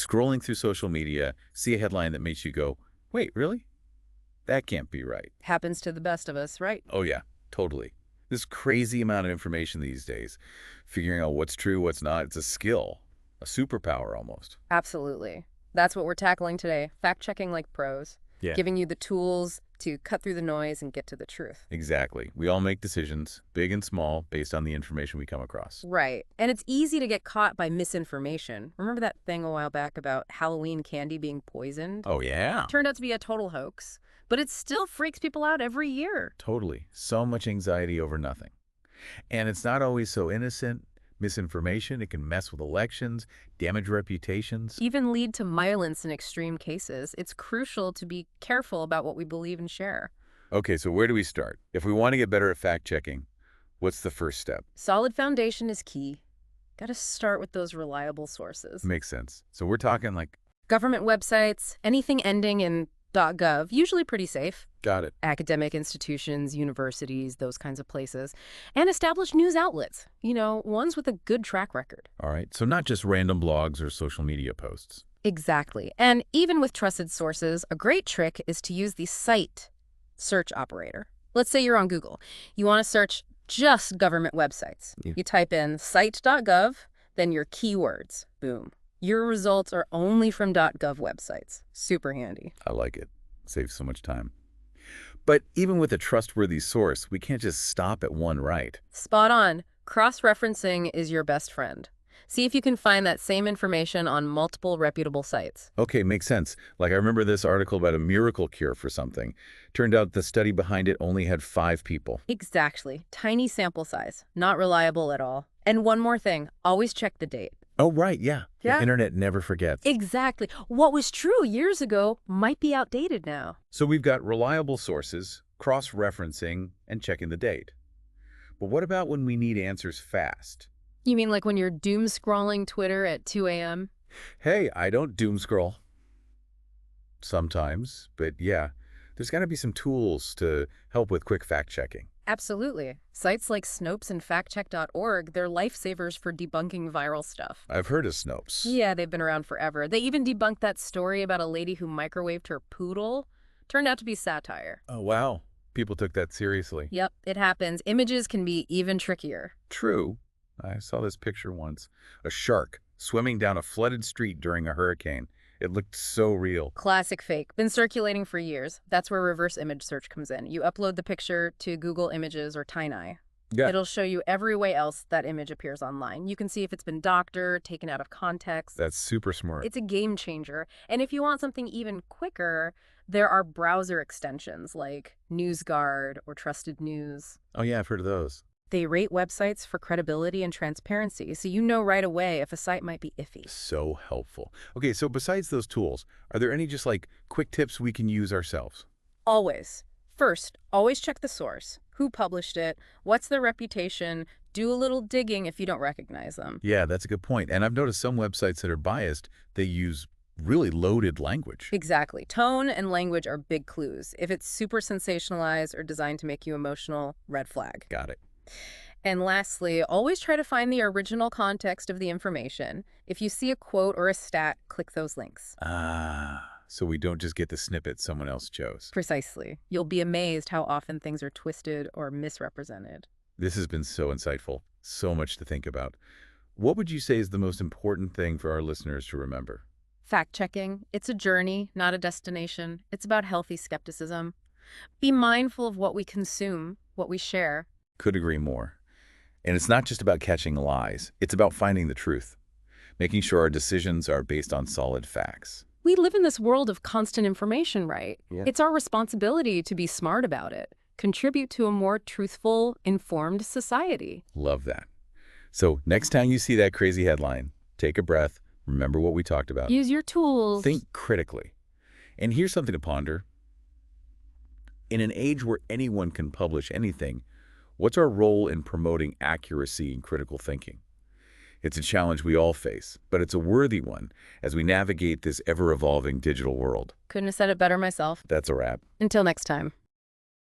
scrolling through social media, see a headline that makes you go, wait, really? That can't be right. Happens to the best of us, right? Oh yeah, totally. This crazy amount of information these days, figuring out what's true, what's not, it's a skill, a superpower almost. Absolutely. That's what we're tackling today. Fact-checking like pros. Yeah. Giving you the tools to cut through the noise and get to the truth. Exactly. We all make decisions, big and small, based on the information we come across. Right. And it's easy to get caught by misinformation. Remember that thing a while back about Halloween candy being poisoned? Oh yeah. Turned out to be a total hoax, but it still freaks people out every year. Totally. So much anxiety over nothing. And it's not always so innocent. Misinformation, it can mess with elections, damage reputations. Even lead to violence in extreme cases. It's crucial to be careful about what we believe and share. Okay, so where do we start? If we want to get better at fact-checking, what's the first step? Solid foundation is key. Got to start with those reliable sources. Makes sense. So we're talking like, Government websites, anything ending in .gov, usually pretty safe. got it. Academic institutions, universities, those kinds of places. And established news outlets, ones with a good track record. All right, so not just random blogs or social media posts. Exactly. And even with trusted sources, a great trick is to use the cite search operator. Let's say you're on Google. You want to search just government websites. Yeah. You type in cite.gov, then your keywords. Boom. Your results are only from .gov websites. Super handy. I like it. Saves so much time. But even with a trustworthy source, we can't just stop at one, right? Spot on. Cross-referencing is your best friend. See if you can find that same information on multiple reputable sites. Okay, makes sense. Like I remember this article about a miracle cure for something. Turned out the study behind it only had 5 people. Exactly. Tiny sample size. Not reliable at all. And one more thing. Always check the date. Oh, right, yeah. Yeah. The internet never forgets. Exactly. What was true years ago might be outdated now. So we've got reliable sources, cross-referencing, and checking the date. But what about when we need answers fast? You mean like when you're doom scrolling Twitter at 2 a.m.? Hey, I don't doom scroll. Sometimes, but yeah, there's got to be some tools to help with quick fact-checking. Absolutely. Sites like Snopes and factcheck.org, they're lifesavers for debunking viral stuff. I've heard of Snopes. Yeah, they've been around forever. They even debunked that story about a lady who microwaved her poodle. Turned out to be satire. Oh, wow. People took that seriously. Yep, it happens. Images can be even trickier. True. I saw this picture once. A shark swimming down a flooded street during a hurricane. It looked so real. Classic fake. Been circulating for years. That's where reverse image search comes in. You upload the picture to Google Images or Tiny. Yeah. It'll show you every way else that image appears online. You can see if it's been doctored, taken out of context. That's super smart. It's a game changer. And if you want something even quicker, there are browser extensions like NewsGuard or Trusted News. Oh, yeah, I've heard of those. They rate websites for credibility and transparency, so you know right away if a site might be iffy. So helpful. Okay, so besides those tools, are there any just like quick tips we can use ourselves? Always. First, always check the source. Who published it? What's their reputation? Do a little digging if you don't recognize them. Yeah, that's a good point. And I've noticed some websites that are biased, they use really loaded language. Exactly. Tone and language are big clues. If it's super sensationalized or designed to make you emotional, red flag. Got it. And lastly, always try to find the original context of the information. If you see a quote or a stat, click those links. So we don't just get the snippet someone else chose. Precisely. You'll be amazed how often things are twisted or misrepresented. This has been so insightful. So much to think about. What would you say is the most important thing for our listeners to remember? Fact-checking. It's a journey, not a destination. It's about healthy skepticism. Be mindful of what we consume, what we share. Could agree more. And it's not just about catching lies. It's about finding the truth, making sure our decisions are based on solid facts. We live in this world of constant information, right? Yeah. It's our responsibility to be smart about it, contribute to a more truthful, informed society. Love that. So next time you see that crazy headline, take a breath, remember what we talked about. Use your tools. Think critically. And here's something to ponder. In an age where anyone can publish anything, what's our role in promoting accuracy and critical thinking? It's a challenge we all face, but it's a worthy one as we navigate this ever-evolving digital world. Couldn't have said it better myself. That's a wrap. Until next time.